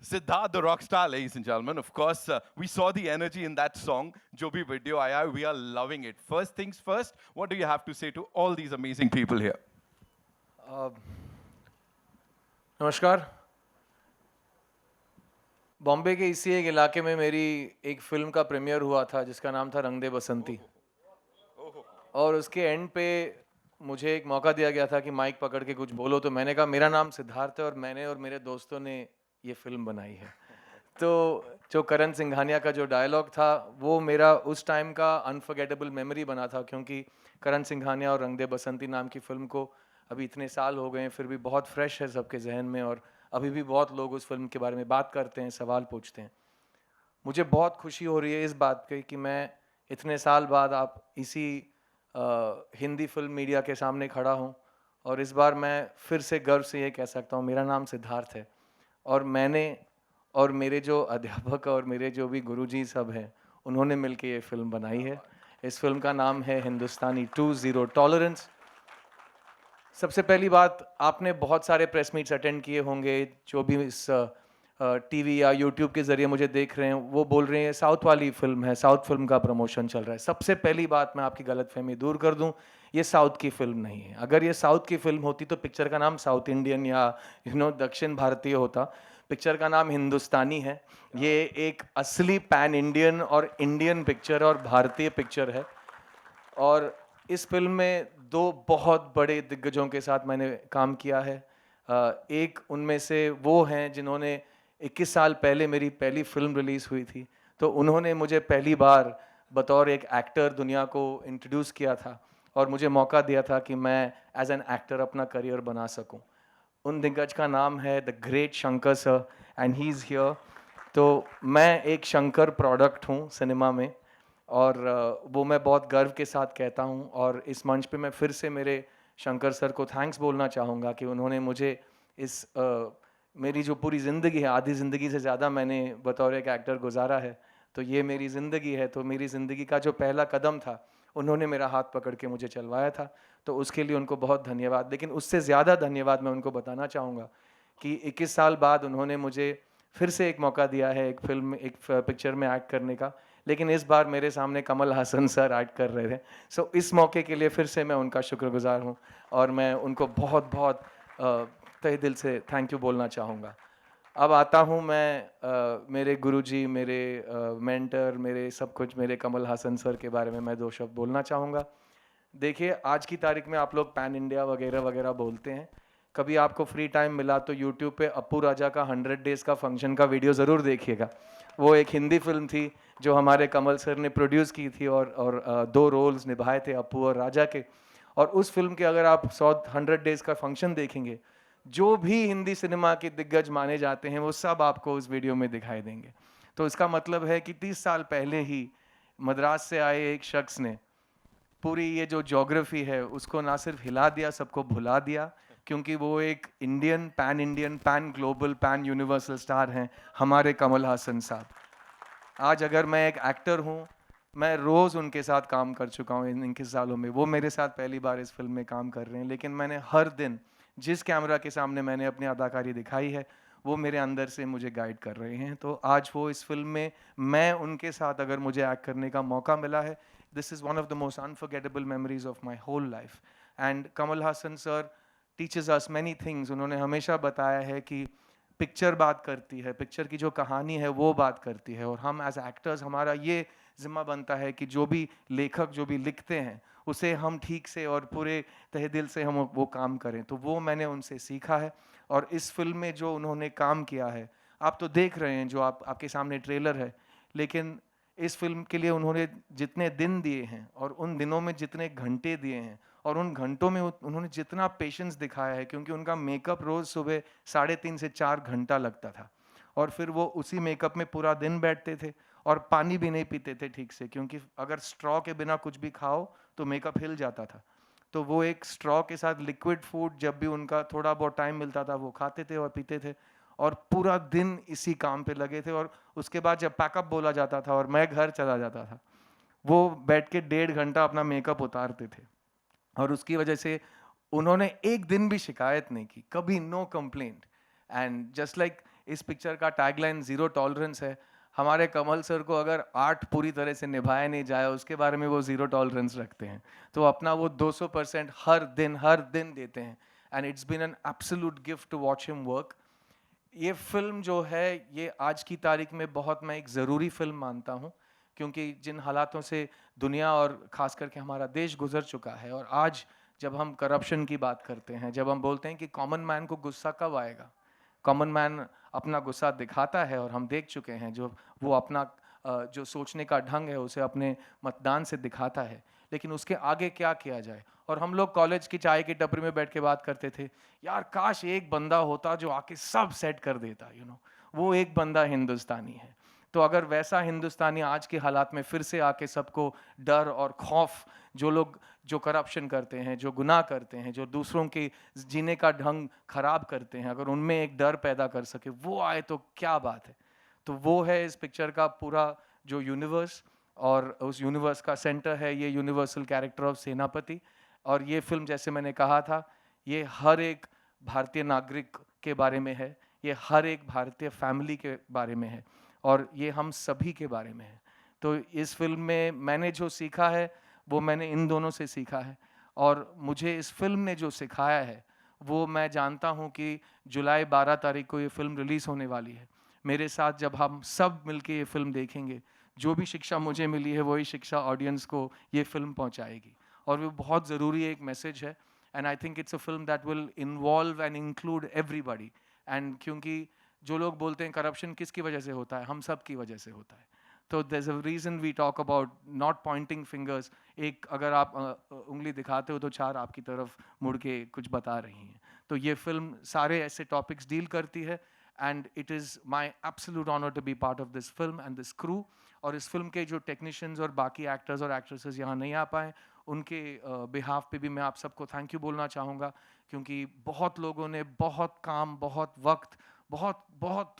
Siddharth, the rock star, ladies and gentlemen. Of course, we saw the energy in that song. Jo bhi video aaya, we are loving it. First things first, what do you have to say to all these amazing people here? अ, नमस्कार। बॉम्बे के इसी एक इलाके में मेरी एक film का premiere हुआ था जिसका नाम था रंग दे बसंती। और उसके एंड पे मुझे एक मौका दिया गया था कि माइक पकड़ के कुछ बोलो, तो मैंने कहा मेरा नाम सिद्धार्थ है और मैंने और मेरे दोस्तों ने ये फ़िल्म बनाई है। तो जो करण सिंघानिया का जो डायलॉग था वो मेरा उस टाइम का अनफॉरगेटेबल मेमोरी बना था, क्योंकि करण सिंघानिया और रंग दे बसंती नाम की फ़िल्म को अभी इतने साल हो गए हैं फिर भी बहुत फ्रेश है सबके जहन में, और अभी भी बहुत लोग उस फिल्म के बारे में बात करते हैं, सवाल पूछते हैं। मुझे बहुत खुशी हो रही है इस बात की कि मैं इतने साल बाद आप इसी हिंदी फिल्म मीडिया के सामने खड़ा हूँ, और इस बार मैं फिर से गर्व से ये कह सकता हूँ मेरा नाम सिद्धार्थ है, और मैंने और मेरे जो अध्यापक और मेरे जो भी गुरुजी सब हैं उन्होंने मिलकर ये फिल्म बनाई है। इस फिल्म का नाम है हिंदुस्तानी 2 ज़ीरो टॉलरेंस। सबसे पहली बात, आपने बहुत सारे प्रेस मीट्स अटेंड किए होंगे, जो भी इस टीवी या यूट्यूब के ज़रिए मुझे देख रहे हैं वो बोल रहे हैं साउथ वाली फिल्म है, साउथ फिल्म का प्रमोशन चल रहा है। सबसे पहली बात मैं आपकी गलतफहमी दूर कर दूं, ये साउथ की फिल्म नहीं है। अगर ये साउथ की फिल्म होती तो पिक्चर का नाम साउथ इंडियन या दक्षिण भारतीय होता। पिक्चर का नाम हिंदुस्तानी है। ये एक असली पैन इंडियन और इंडियन पिक्चर और भारतीय पिक्चर है। और इस फिल्म में दो बहुत बड़े दिग्गजों के साथ मैंने काम किया है। एक उनमें से वो हैं जिन्होंने 21 साल पहले मेरी पहली फिल्म रिलीज़ हुई थी, तो उन्होंने मुझे पहली बार बतौर एक एक्टर दुनिया को इंट्रोड्यूस किया था और मुझे मौका दिया था कि मैं एज एन एक्टर अपना करियर बना सकूं। उन दिग्गज का नाम है the great Shankar sir, and he is here. तो मैं एक शंकर प्रोडक्ट हूँ सिनेमा में, और वो मैं बहुत गर्व के साथ कहता हूँ। और इस मंच पे मैं फिर से मेरे शंकर सर को थैंक्स बोलना चाहूँगा कि उन्होंने मुझे इस मेरी जो पूरी ज़िंदगी है, आधी ज़िंदगी से ज़्यादा मैंने बतौर एक एक्टर गुजारा है, तो ये मेरी ज़िंदगी है। तो मेरी ज़िंदगी का जो पहला कदम था उन्होंने मेरा हाथ पकड़ के मुझे चलवाया था, तो उसके लिए उनको बहुत धन्यवाद। लेकिन उससे ज़्यादा धन्यवाद मैं उनको बताना चाहूँगा कि 21 साल बाद उन्होंने मुझे फिर से एक मौका दिया है एक फिल्म, एक पिक्चर में एक्ट करने का। लेकिन इस बार मेरे सामने कमल हासन सर एक्ट कर रहे थे। सो इस मौके के लिए फिर से मैं उनका शुक्रगुजार हूँ, और मैं उनको बहुत बहुत तहे दिल से थैंक यू बोलना चाहूँगा। अब आता हूँ मैं मेरे गुरुजी, मेरे मेंटर, मेरे सब कुछ, मेरे कमल हासन सर के बारे में मैं दो शब्द बोलना चाहूँगा। देखिए, आज की तारीख में आप लोग पैन इंडिया वगैरह वगैरह बोलते हैं। कभी आपको फ्री टाइम मिला तो यूट्यूब पे अप्पू राजा का 100 डेज़ का फंक्शन का वीडियो ज़रूर देखिएगा। वो एक हिंदी फिल्म थी जो हमारे कमल सर ने प्रोड्यूस की थी, और दो रोल्स निभाए थे अप्पू और राजा के। और उस फिल्म के अगर आप 100 डेज़ का फंक्शन देखेंगे, जो भी हिंदी सिनेमा के दिग्गज माने जाते हैं वो सब आपको उस वीडियो में दिखाई देंगे। तो इसका मतलब है कि 30 साल पहले ही मद्रास से आए एक शख्स ने पूरी ये जो ज्योग्राफी है उसको ना सिर्फ हिला दिया, सबको भुला दिया, क्योंकि वो एक Indian, pan global, pan universal star हैं, हमारे कमल हासन साहब। आज अगर मैं एक एक्टर हूँ, मैं रोज़ उनके साथ काम कर चुका हूँ इन 21 सालों में। वो मेरे साथ पहली बार इस फिल्म में काम कर रहे हैं, लेकिन मैंने हर दिन जिस कैमरा के सामने मैंने अपनी अदाकारी दिखाई है वो मेरे अंदर से मुझे गाइड कर रहे हैं। तो आज वो इस फिल्म में, मैं उनके साथ अगर मुझे एक्ट करने का मौका मिला है, this is one of the most unforgettable memories of my whole life. And Kamal Haasan sir teaches us many things. उन्होंने हमेशा बताया है कि पिक्चर बात करती है, पिक्चर की जो कहानी है वो बात करती है, और हम एज एक्टर्स, हमारा ये जिम्मा बनता है कि जो भी लेखक जो भी लिखते हैं उसे हम ठीक से और पूरे तहे दिल से हम वो काम करें। तो वो मैंने उनसे सीखा है। और इस फिल्म में जो उन्होंने काम किया है, आप तो देख रहे हैं, जो आपके सामने ट्रेलर है, लेकिन इस फिल्म के लिए उन्होंने जितने दिन दिए हैं और उन दिनों में जितने घंटे दिए हैं और उन घंटों में उन्होंने जितना पेशेंस दिखाया है, क्योंकि उनका मेकअप रोज़ सुबह 3.5 से 4 घंटा लगता था, और फिर वो उसी मेकअप में पूरा दिन बैठते थे और पानी भी नहीं पीते थे ठीक से, क्योंकि अगर स्ट्रॉ के बिना कुछ भी खाओ तो मेकअप हिल जाता था। तो वो एक स्ट्रॉ के साथ लिक्विड फूड जब भी उनका थोड़ा बहुत टाइम मिलता था वो खाते थे और पीते थे, और पूरा दिन इसी काम पे लगे थे। और उसके बाद जब पैकअप बोला जाता था और मैं घर चला जाता था, वो बैठ के 1.5 घंटा अपना मेकअप उतारते थे। और उसकी वजह से उन्होंने एक दिन भी शिकायत नहीं की, कभी no complaint. And just like इस पिक्चर का टैगलाइन ज़ीरो टॉलरेंस है। हमारे कमल सर को अगर आर्ट पूरी तरह से निभाया नहीं जाए उसके बारे में वो ज़ीरो टॉलरेंस रखते हैं, तो अपना वो 200% हर दिन देते हैं। And it's been an absolute gift to watch him work. ये फिल्म जो है ये आज की तारीख में बहुत मैं एक ज़रूरी फिल्म मानता हूँ, क्योंकि जिन हालातों से दुनिया और ख़ास करके हमारा देश गुजर चुका है, और आज जब हम करप्शन की बात करते हैं, जब हम बोलते हैं कि कॉमन मैन को गुस्सा कब आएगा, कॉमन मैन अपना गुस्सा दिखाता है और हम देख चुके हैं जो वो अपना जो सोचने का ढंग है उसे अपने मतदान से दिखाता है, लेकिन उसके आगे क्या किया जाए। और हम लोग कॉलेज की चाय की टपरी में बैठ के बात करते थे, यार काश एक बंदा होता जो आके सब सेट कर देता, वो एक बंदा हिंदुस्तानी है। तो अगर वैसा हिंदुस्तानी आज के हालात में फिर से आके सबको डर और खौफ, जो लोग जो करप्शन करते हैं, जो गुनाह करते हैं, जो दूसरों के जीने का ढंग खराब करते हैं, अगर उनमें एक डर पैदा कर सके, वो आए तो क्या बात है। तो वो है इस पिक्चर का पूरा जो यूनिवर्स, और उस यूनिवर्स का सेंटर है ये यूनिवर्सल कैरेक्टर ऑफ सेनापति। और ये फिल्म जैसे मैंने कहा था, ये हर एक भारतीय नागरिक के बारे में है, ये हर एक भारतीय फैमिली के बारे में है, और ये हम सभी के बारे में है। तो इस फिल्म में मैंने जो सीखा है वो मैंने इन दोनों से सीखा है, और मुझे इस फिल्म ने जो सिखाया है वो मैं जानता हूँ कि जुलाई 12 तारीख को ये फिल्म रिलीज़ होने वाली है। मेरे साथ जब हम सब मिलके ये फिल्म देखेंगे, जो भी शिक्षा मुझे मिली है वही शिक्षा ऑडियंस को ये फिल्म पहुँचाएगी, और वो बहुत ज़रूरी एक मैसेज है। And I think it's a film that will involve and include everybody. And क्योंकि जो लोग बोलते हैं करप्शन किसकी वजह से होता है, हम सब की वजह से होता है। तो there is a reason we talk about not pointing fingers. एक अगर आप उंगली दिखाते हो तो चार आपकी तरफ मुड़ के कुछ बता रही हैं। तो ये फिल्म सारे ऐसे टॉपिक्स डील करती है, and it is my absolute honour to be part of this film and this crew. और इस फिल्म के जो टेक्नीशियंस और बाकी एक्टर्स और एक्ट्रेसेस यहाँ नहीं आ पाए, उनके बिहाफ पे भी मैं आप सबको थैंक यू बोलना चाहूँगा, क्योंकि बहुत लोगों ने बहुत काम, बहुत वक्त, बहुत बहुत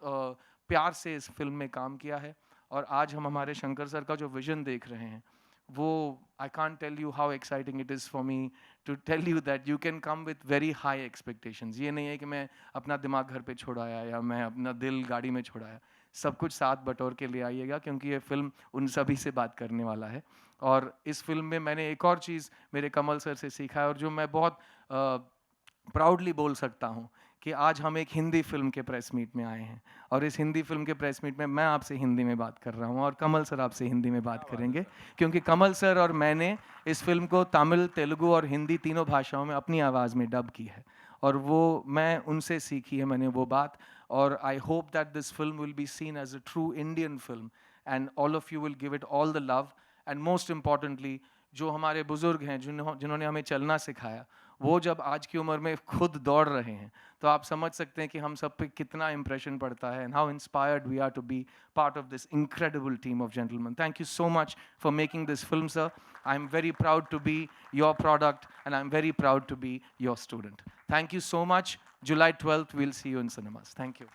प्यार से इस फिल्म में काम किया है। और आज हम हमारे शंकर सर का जो विजन देख रहे हैं, वो I can't tell you how exciting it is for me to tell you that you can come with very high expectations. ये नहीं है कि मैं अपना दिमाग घर पे छोड़ाया या मैं अपना दिल गाड़ी में छोड़ाया, सब कुछ साथ बटोर के ले आइएगा, क्योंकि ये फिल्म उन सभी से बात करने वाला है। और इस फिल्म में मैंने एक और चीज़ मेरे कमल सर से सीखा है, और जो मैं बहुत प्राउडली बोल सकता हूँ कि आज हम एक हिंदी फिल्म के प्रेस मीट में आए हैं, और इस हिंदी फिल्म के प्रेस मीट में मैं आपसे हिंदी में बात कर रहा हूँ और कमल सर आपसे हिंदी में बात करेंगे, क्योंकि कमल सर और मैंने इस फिल्म को तमिल, तेलुगु और हिंदी तीनों भाषाओं में अपनी आवाज़ में डब की है, और वो मैं उनसे सीखी है मैंने वो बात। और I hope that this film will be seen as a true Indian film, and all of you will give it all the love. And most importantly, जो हमारे बुजुर्ग हैं जिन्होंने हमें चलना सिखाया, वो जब आज की उम्र में खुद दौड़ रहे हैं, तो आप समझ सकते हैं कि हम सब पे कितना इंप्रेशन पड़ता है, and how inspired we are to be part of this incredible team of gentlemen. Thank you so much for making this film, sir. I'm very proud to be your product, and I'm very proud to be your student. Thank you so much. July 12th, we'll see you in cinemas. Thank you.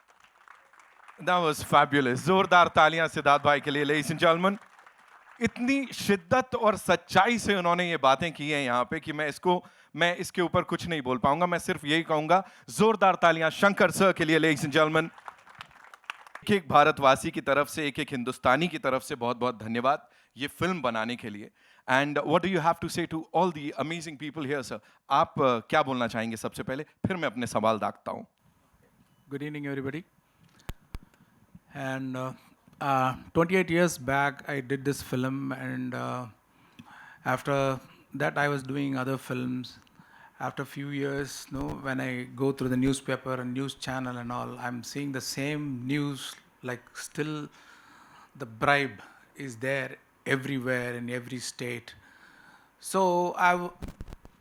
That was fabulous. जोरदार तालियां सिद्धार्थ भाई के लिए, ladies and gentlemen. इतनी शिद्दत और सच्चाई से उन्होंने ये बातें की हैं यहाँ पे कि मैं इसके ऊपर कुछ नहीं बोल पाऊंगा। मैं सिर्फ यही कहूंगा, जोरदार तालियां शंकर सर के लिए, लेडीज एंड जेंटलमैन। एक एक भारतवासी की तरफ से, एक एक हिंदुस्तानी की तरफ से बहुत बहुत धन्यवाद ये फिल्म बनाने के लिए। And what do you have to say to all the amazing people here sir? आप क्या बोलना चाहेंगे सबसे पहले, फिर मैं अपने सवाल दागता हूँ। Good evening, everybody. And 28 years back, I did this film, and after that, I was doing other films. After a few years, when I go through the newspaper and news channel and all, I'm seeing the same news. Like still, the bribe is there everywhere in every state. So I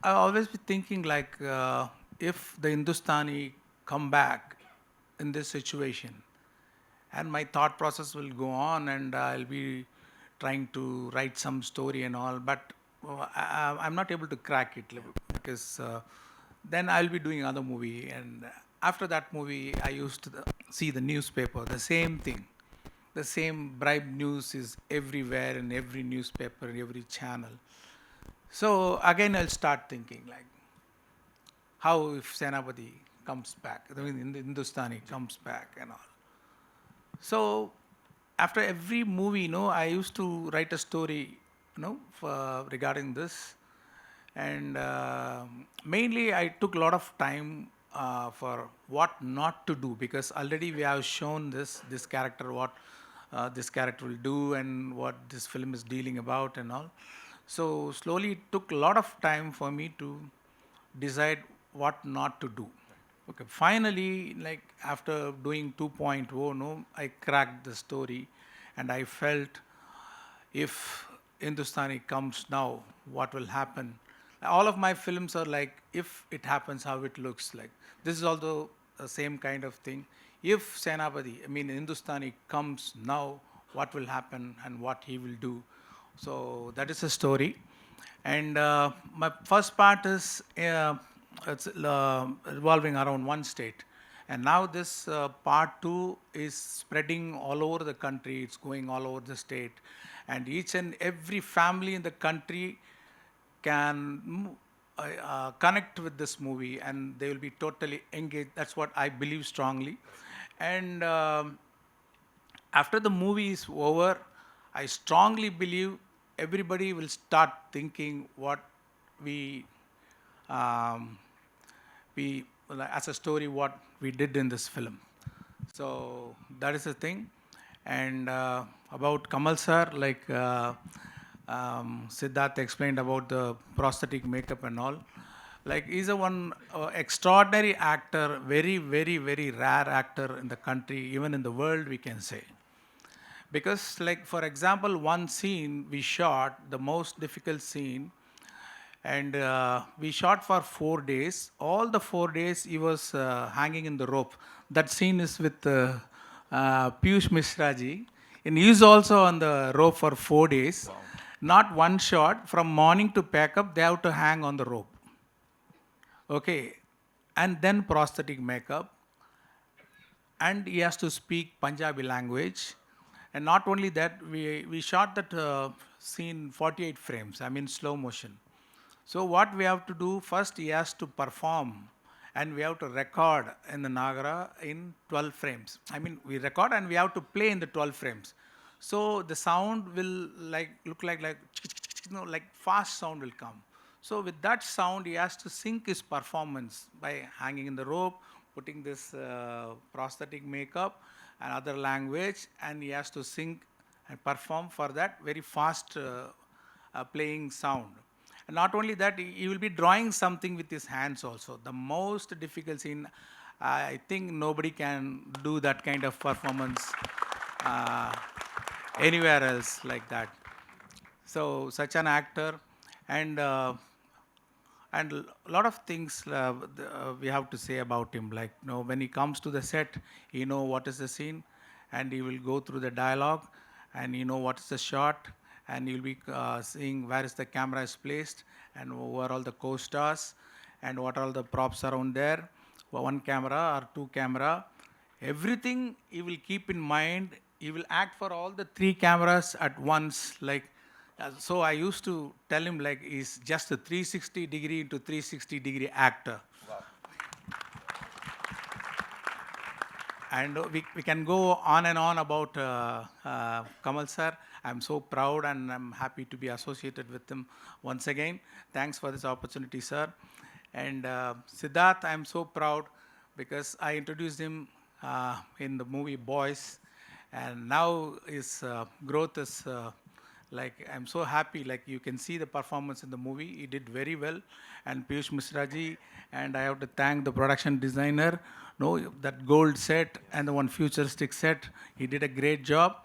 always be thinking like, if the Hindustani come back in this situation, and my thought process will go on, and I'll be trying to write some story and all, but I'm not able to crack it because then I'll be doing another movie, and after that movie I used to see the newspaper, the same thing, the same bribe news is everywhere in every newspaper, every channel. So again I'll start thinking like, how if Senapati comes back, I mean Hindustani comes back and all. So after every movie, I used to write a story, regarding this, and mainly I took a lot of time for what not to do, because already we have shown this character what this character will do and what this film is dealing about and all. So slowly it took a lot of time for me to decide what not to do. Okay, finally, like after doing 2.0, no, I cracked the story, and I felt if Hindustani comes now, what will happen? All of my films are like, if it happens, how it looks like. This is also the same kind of thing. If Senapati, I mean Hindustani comes now, what will happen and what he will do? So that is a story. And my first part is it's revolving around one state. And now this part two is spreading all over the country. It's going all over the state. And each and every family in the country can connect with this movie, and they will be totally engaged. That's what I believe strongly. And after the movie is over, I strongly believe everybody will start thinking what we um, we as a story what we did in this film. So that is the thing. And about Kamal sir, like Siddharth explained about the prosthetic makeup and all. Like he's a one extraordinary actor, very, very, very rare actor in the country, even in the world, we can say. Because, like for example, one scene we shot, the most difficult scene, and we shot for 4 days. All the 4 days he was hanging in the rope. That scene is with Piyush Mishra ji, and he is also on the rope for 4 days. Wow. Not one shot. From morning to pack up, they have to hang on the rope. Okay, and then prosthetic makeup, and he has to speak Punjabi language. And not only that, we shot that scene 48 frames, I mean slow motion. So what we have to do first, he has to perform, and we have to record in the Nagara in 12 frames. I mean, we record and we have to play in the 12 frames. So the sound will like look like like fast sound will come. So with that sound, he has to sync his performance by hanging in the rope, putting this prosthetic makeup and other language, and he has to sync and perform for that very fast playing sound. And not only that, he will be drawing something with his hands also. The most difficult scene, I think nobody can do that kind of performance uh, anywhere else like that. So such an actor, and and a lot of things we have to say about him. Like, when he comes to the set, he know what is the scene, and he will go through the dialogue, and he know what is the shot, and he'll be seeing where is the camera is placed, and who are all the co-stars, and what are all the props around there, one camera or two camera. Everything he will keep in mind. He will act for all the three cameras at once. Like, so I used to tell him like he's just a 360 degree into 360 degree actor. Wow. And we can go on and on about Kamal sir. I'm so proud and I'm happy to be associated with him once again. Thanks for this opportunity, sir. And Siddharth, I'm so proud because I introduced him in the movie Boys, and now his growth is like, I'm so happy. Like, you can see the performance in the movie. He did very well. And Piyush Mishra ji, and I have to thank the production designer. No, that gold set and the one futuristic set, he did a great job.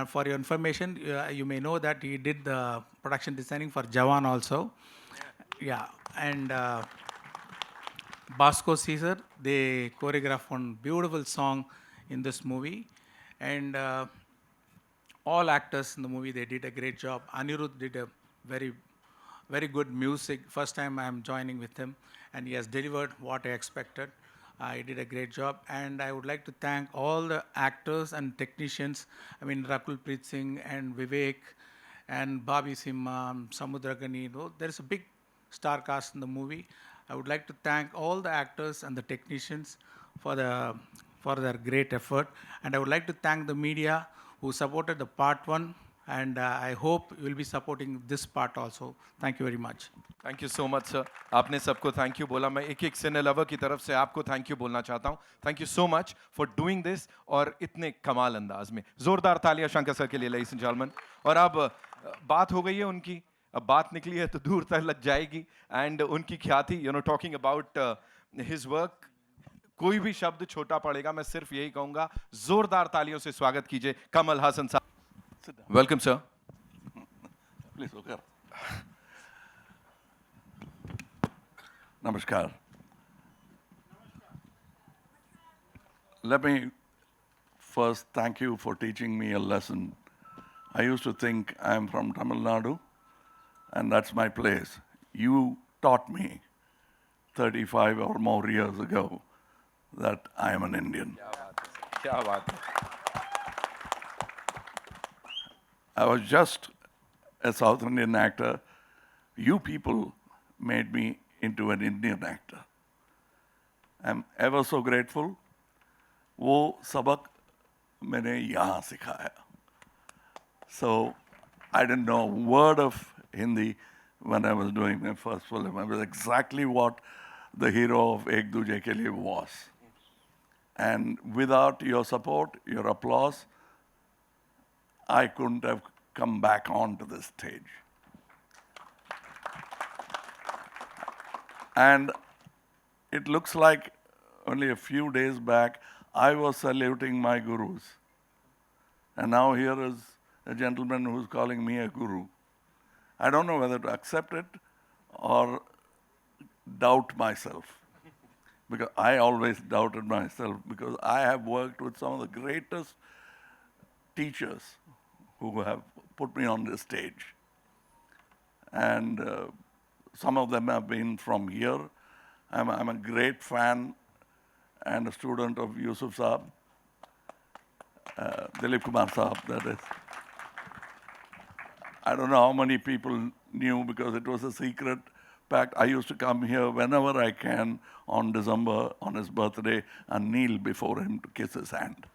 For your information, you may know that he did the production designing for Jawan also. Yeah, and Basco Caesar, they choreographed one beautiful song in this movie. And all actors in the movie, they did a great job. Anirudh did a very, very good music. First time I'm joining with him, and he has delivered what I expected. He did a great job, and I would like to thank all the actors and technicians. I mean, Rakul Preet Singh and Vivek and Bobby Simha, Samudragani. There is a big star cast in the movie. I would like to thank all the actors and the technicians for the for their great effort. And I would like to thank the media who supported the part one, and I hope you will be supporting this part also. Thank you very much. Thank you so much sir. आपने सबको thank you बोला. मैं एक एक सिने lover की तरफ से आपको थैंक यू बोलना चाहता हूँ. Thank you so much for doing this और इतने कमाल अंदाज में. जोरदार तालियां शंकर सर के लिए, लेडीज एंड जेंटलमैन. और अब बात हो गई है उनकी, अब बात निकली है तो दूर तक लग जाएगी. एंड उनकी ख्याति, you know, talking about his work, कोई भी शब्द छोटा पड़ेगा. मैं सिर्फ यही कहूंगा, जोरदार तालियों से स्वागत कीजिए कमल हासन साहब. Welcome sir. Please look up. Namaskar. Let me first thank you for teaching me a lesson. I used to think I'm from Tamil Nadu, and that's my place. You taught me 35 or more years ago that I am an Indian. क्या बात है. I was just a South Indian actor. You people made me into an Indian actor. I'm ever so grateful. वो सबक मैंने यहाँ सिखाया. So I didn't know a word of Hindi when I was doing my first film. I was exactly what the hero of Ek Duje Ke Liye was. And without your support, your applause, I couldn't have come back onto the stage. And it looks like only a few days back, I was saluting my gurus. And now here is a gentleman who's calling me a guru. I don't know whether to accept it or doubt myself. Because I always doubted myself, because I have worked with some of the greatest teachers who have put me on this stage. And some of them have been from here. I'm a great fan and a student of Yusuf Saab, Dilip Kumar Saab, that is. I don't know how many people knew, because it was a secret pact. I used to come here whenever I can on December, on his birthday, and kneel before him to kiss his hand.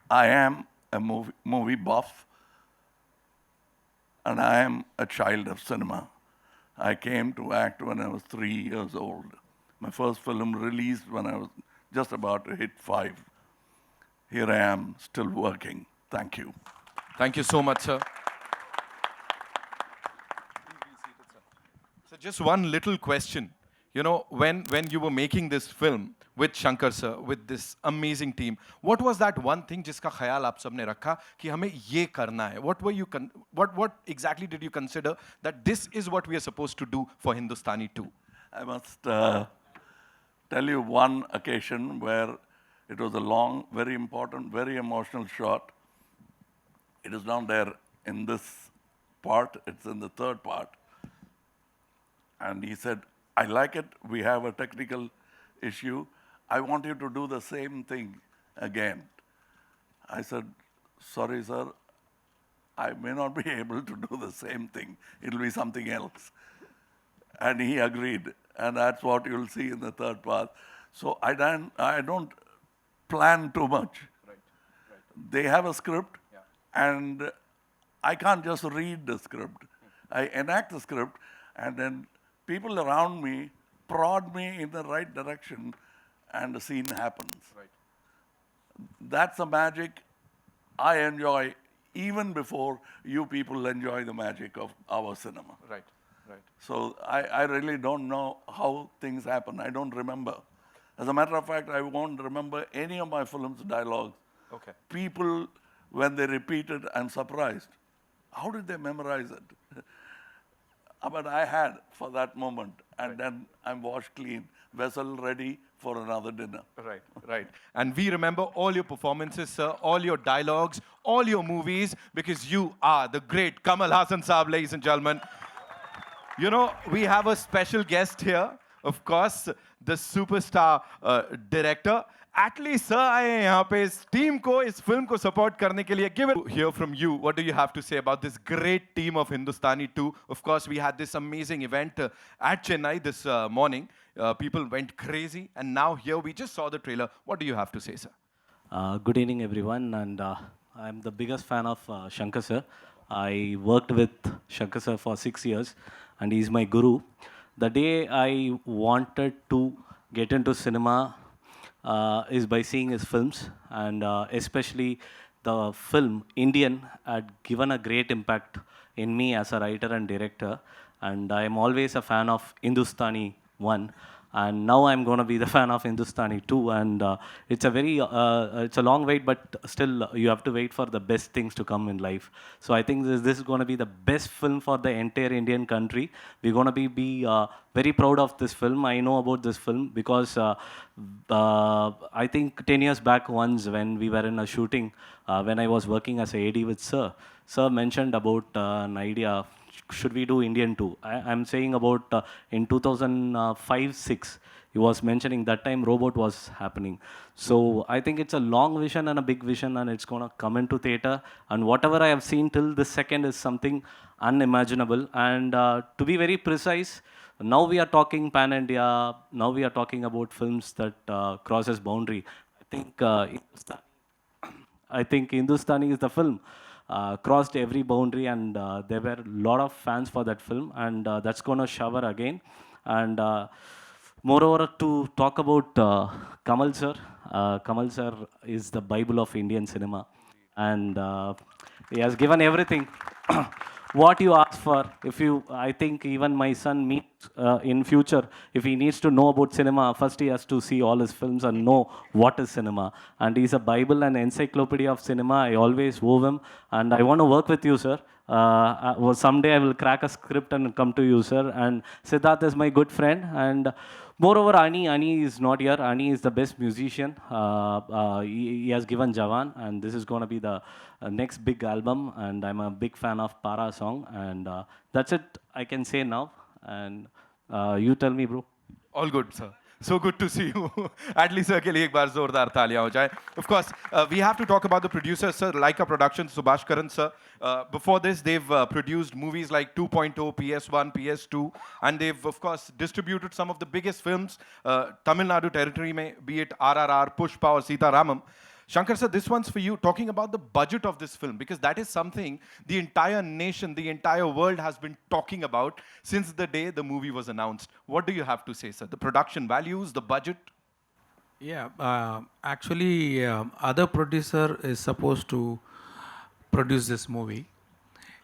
I am a movie buff, and I am a child of cinema. I came to act when I was 3 years old. My first film released when I was just about to hit 5. Here I am, still working. Thank you. Thank you so much, sir. So just one little question. You know, when you were making this film with Shankar sir, with this amazing team, what was that one thing जिसका ख्याल आप सबने रखा कि हमें ये करना है? What exactly did you consider that this is what we are supposed to do for Hindustani too? I must tell you one occasion where it was a long, very important, very emotional shot. It is not there in this part, it's in the third part. And he said, I like it, we have a technical issue. I want you to do the same thing again. I said, sorry, sir, I may not be able to do the same thing. It'll be something else. And he agreed. And that's what you'll see in the third part. So I don't plan too much. Right. They have a script, and I can't just read the script. I enact the script, and then people around me prod me in the right direction, and the scene happens. Right. That's the magic I enjoy even before you people enjoy the magic of our cinema. Right. Right. So I really don't know how things happen. I don't remember. As a matter of fact, I won't remember any of my films' dialogues. Okay. People, when they repeat it, I'm surprised. How did they memorize it? But I had for that moment, and then I'm washed clean, vessel ready for another dinner. Right, right. And we remember all your performances, sir, all your dialogues, all your movies, because you are the great Kamal Haasan Saab, ladies and gentlemen. You know, we have a special guest here, of course, the superstar director. At least, sir, आए हैं यहाँ पे इस team को, इस film को support करने के लिए. Give it hear from you. What do you have to say about this great team of Hindustani 2? Of course, we had this amazing event at Chennai this morning. People went crazy, and now here we just saw the trailer. What do you have to say, sir? Good evening, everyone, and I'm the biggest fan of Shankar sir. I worked with Shankar sir for 6 years, and he's my guru. The day I wanted to get into cinema is by seeing his films, and especially the film Indian had given a great impact in me as a writer and director. And I am always a fan of Hindustani one, and now I'm going to be the fan of Hindustani too. And it's a long wait, but still you have to wait for the best things to come in life. So I think this is going to be the best film for the entire Indian country. We're going to be very proud of this film. I know about this film because I think 10 years back once when we were in a shooting, when I was working as a AD with Sir mentioned about an idea, should we do Indian too? I'm saying about in 2005-6, he was mentioning that time robot was happening. So I think it's a long vision and a big vision, and it's gonna come into theater. And whatever I have seen till this second is something unimaginable. And to be very precise, now we are talking pan India. Now we are talking about films that crosses boundary. I think Hindustani is the film. Crossed every boundary, and there were a lot of fans for that film, and that's going to shower again. And moreover, to talk about Kamal sir is the Bible of Indian cinema, and he has given everything. What you ask for. I think even my son meets in future, if he needs to know about cinema, first he has to see all his films and know what is cinema. And he's a Bible and encyclopedia of cinema. I always owe him, and I want to work with you, sir. Well, someday I will crack a script and come to you, sir. And Siddharth is my good friend, and moreover, Ani is not here. Ani is the best musician. He has given Jawan, and this is going to be the next big album. And I'm a big fan of Para song, and that's it I can say now. And you tell me, bro. All good, sir. So good to see you. At least sir के लिए एक बार जोरदार तालियां हो जाए. Of course, we have to talk about the producers, sir. Leica Productions, Subhash Karan, sir. Before this, they've produced movies like 2.0, PS1, PS2, and they've, of course, distributed some of the biggest films, Tamil Nadu territory mein, be it RRR, Pushpa or Sita Ramam. Shankar sir, this one's for you, talking about the budget of this film, because that is something the entire nation, the entire world has been talking about since the day the movie was announced. What do you have to say, sir? The production values, the budget? Yeah, actually, other producer is supposed to produce this movie.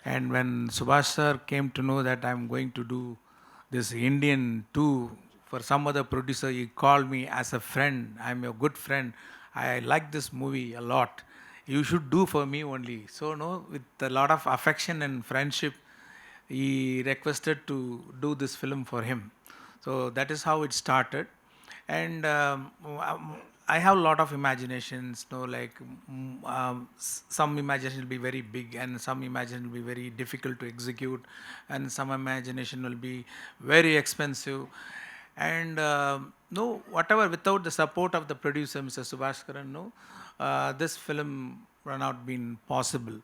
And when Subhash sir came to know that I'm going to do this Indian 2 for some other producer, he called me as a friend. I'm your good friend. I like this movie a lot. You should do for me only. So, no, with a lot of affection and friendship, he requested to do this film for him. So that is how it started. And I have a lot of imaginations, like some imagination will be very big and some imagination will be very difficult to execute, and some imagination will be very expensive. And no, whatever, without the support of the producer, Mr. Subhash Karan, this film would not been possible,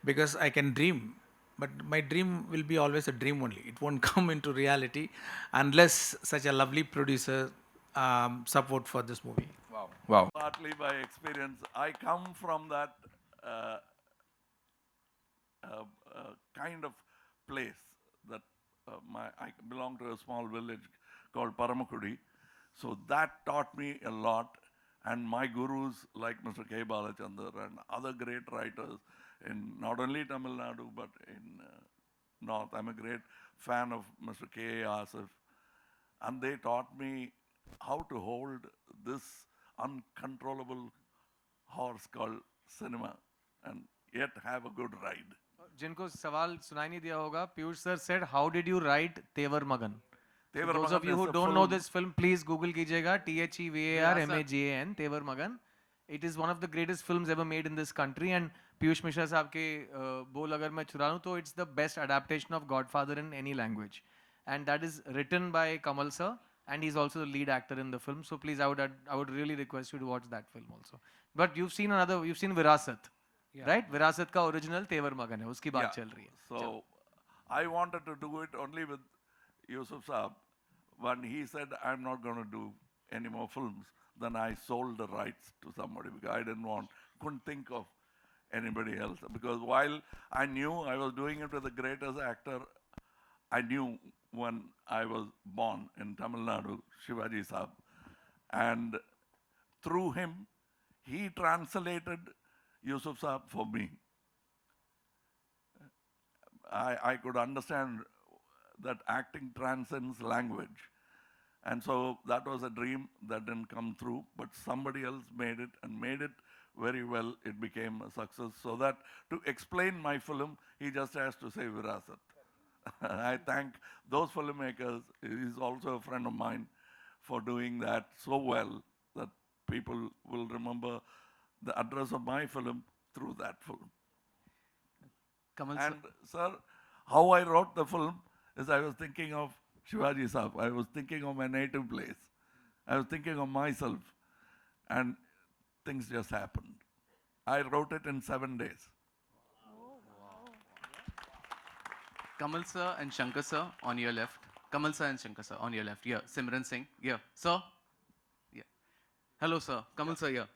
because I can dream, but my dream will be always a dream only. It won't come into reality unless such a lovely producer support for this movie. Wow. Wow. Partly by experience, I come from that kind of place that I belong to a small village called Paramakudi. So that taught me a lot. And my gurus like Mr. K. Balachandar and other great writers in not only Tamil Nadu but in North. I'm a great fan of Mr. K. Asif. And they taught me how to hold this uncontrollable horse called cinema and yet have a good ride. जिनको सवाल सुनाई नहीं दिया होगा, Piyush sir said, how did you write Tevar Magan? For those of you who don't know this film, please Google कीजिएगा, THEVARMAGAN, Tevar Magan. It is one of the greatest films ever made in this country, and Piyush Mishra साहब के बोल अगर मैं चुरा लूँ तो it's the best adaptation of Godfather in any language, and that is written by Kamal sir, and he's also the lead actor in the film. So please, I would really request you to watch that film also. But you've seen Virasat, right? Virasat का original Tevar Magan है, उसकी बात चल रही है. So I wanted to do it only with Yusuf Saab. when he said, I'm not going to do any more films, then I sold the rights to somebody because I couldn't think of anybody else. Because while I knew I was doing it with the greatest actor I knew when I was born in Tamil Nadu, Shivaji Saab. And through him, he translated Yusuf Saab for me. I could understand that acting transcends language. And so that was a dream that didn't come through, but somebody else made it and made it very well. It became a success. So that to explain my film, he just has to say Virasat. I thank those filmmakers. He's also a friend of mine for doing that so well that people will remember the address of my film through that film. Kamal And sir, sir, how I wrote the film is I was thinking of Shivaji Saab. I was thinking of my native place. I was thinking of myself. And things just happened. I wrote it in 7 days. Kamal sir and Shankar sir on your left. Kamal sir and Shankar sir on your left. Yeah, Simran Singh. Yeah, sir. Yeah. Hello sir. Kamal sir. Yeah.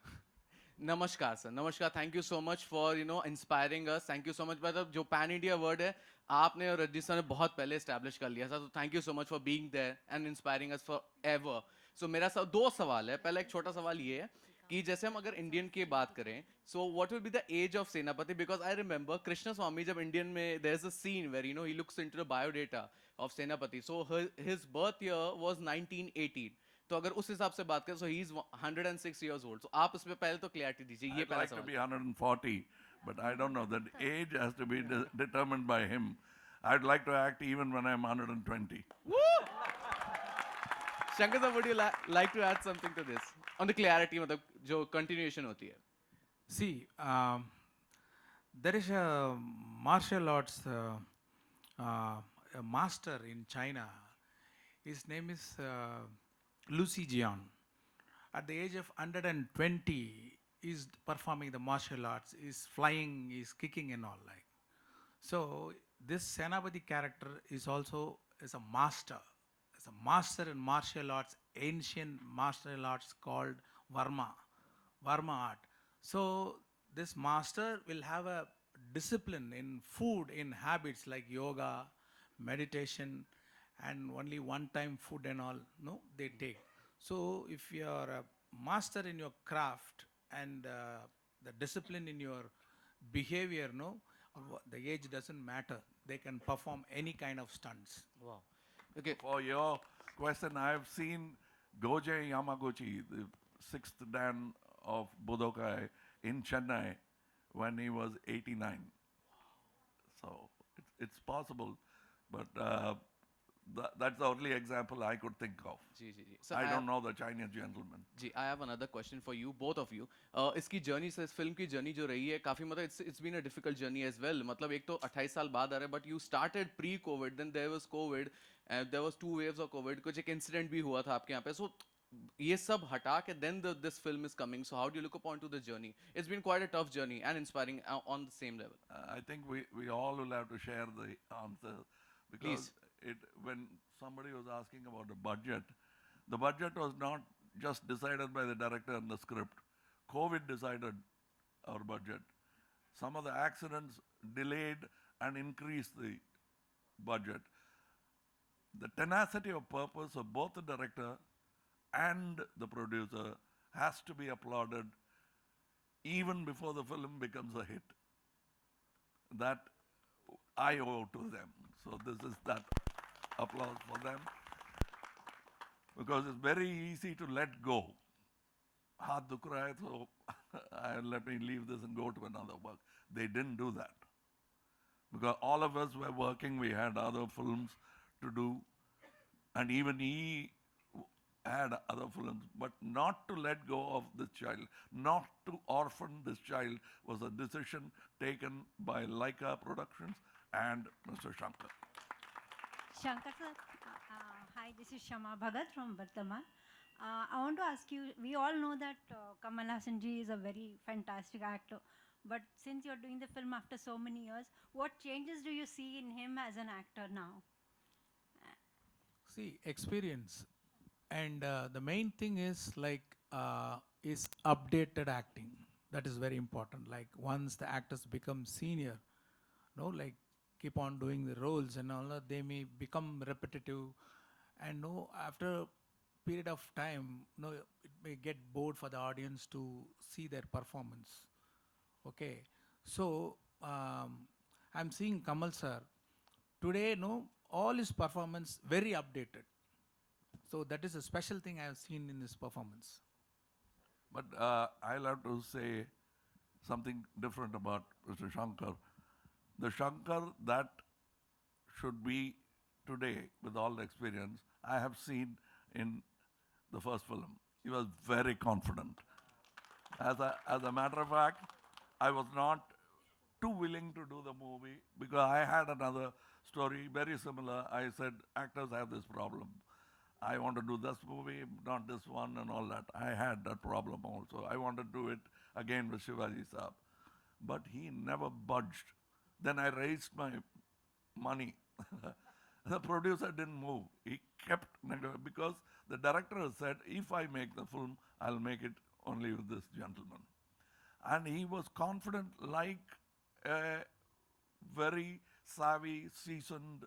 नमस्कार sir, नमस्कार. Thank you so much for inspiring us. Thank you so much. मतलब जो pan India word है आपने और Rajni sir ने बहुत पहले इस्टेब्लिश कर लिया था, तो thank you so much for being there and inspiring us forever. So मेरा सब 2 सवाल है. पहला एक छोटा सवाल ये है कि जैसे हम अगर इंडियन की बात करें, so what will be the age of Senapathy? Because I remember Krishnaswamy जब इंडियन में there is a scene where he looks into the biodata of Senapathy. So his birth year was 1918. तो अगर उस हिसाब से बात करें, so he is 106 years old. So आप इसमें पहले तो क्लैरिटी दीजिए. ये I'd पहला like to सवाल. be 140, but I don't know. That age has to be determined by him. I'd like to act even when I'm 120. Shankar sir, would you like to add something to this on the clarity, मतलब जो continuation होती है? See, there is a martial arts a master in China. His name is Lucy Jian. At the age of 120, he's performing the martial arts. He's flying, he's kicking and all like. So this Senapati character is also a master. It's a master in martial arts, ancient martial arts called Varma art. So this master will have a discipline in food, in habits like yoga, meditation, and only one time food and all, no, they take. So if you are a master in your craft and the discipline in your behavior, no, the age doesn't matter. They can perform any kind of stunts. Wow. Okay. For your question, I have seen Goje Yamaguchi, the 6th Dan of Budokai in Chennai when he was 89. So it's possible, but that's the only example I could think of. जी जी जी. So I don't know the Chinese gentleman. जी, I have another question for you, both of you. इसकी journey से, इस film की journey जो रही है काफ़ी, मतलब it's been a difficult journey as well. मतलब एक तो 28 साल बाद आ रहा है, but you started pre-COVID, then there was COVID, there was 2 waves of COVID. कुछ एक incident भी हुआ था आपके यहाँ पे. So ये सब हटा के then this film is coming. So how do you look upon to the journey? It's been quite a tough journey and inspiring on the same level. I think we all will have to share the answer because when somebody was asking about the budget was not just decided by the director and the script. COVID decided our budget. Some of the accidents delayed and increased the budget. The tenacity of purpose of both the director and the producer has to be applauded even before the film becomes a hit. That I owe to them. So this is that applause for them. Because it's very easy to let go. Haath dukh raha hai, so let me leave this and go to another work. They didn't do that. Because all of us were working, we had other films to do. And even he had other films. But not to let go of this child, not to orphan this child was a decision taken by Laika Productions and Mr. Shankar. Shankar sir, hi, this is Shama Bhagat from Bardhaman. I want to ask you, we all know that Kamal Haasan ji is a very fantastic actor, but since you're doing the film after so many years, what changes do you see in him as an actor now? See, experience. And the main thing is updated acting. That is very important. Like once the actors become senior, like keep on doing the roles and all that, they may become repetitive, and after a period of time, it may get bored for the audience to see their performance. Okay, so I'm seeing Kamal sir today. No, all his performance very updated. So that is a special thing I have seen in this performance. But I'll have to say something different about Mr. Shankar. The Shankar that should be today, with all the experience, I have seen in the first film. He was very confident. As a matter of fact, I was not too willing to do the movie because I had another story very similar. I said, actors have this problem. I want to do this movie, not this one, and all that. I had that problem also. I want to do it again with Shivaji Saab. But he never budged. Then I raised my money. The producer didn't move. He kept because the director said, if I make the film, I'll make it only with this gentleman. And he was confident like a very savvy, seasoned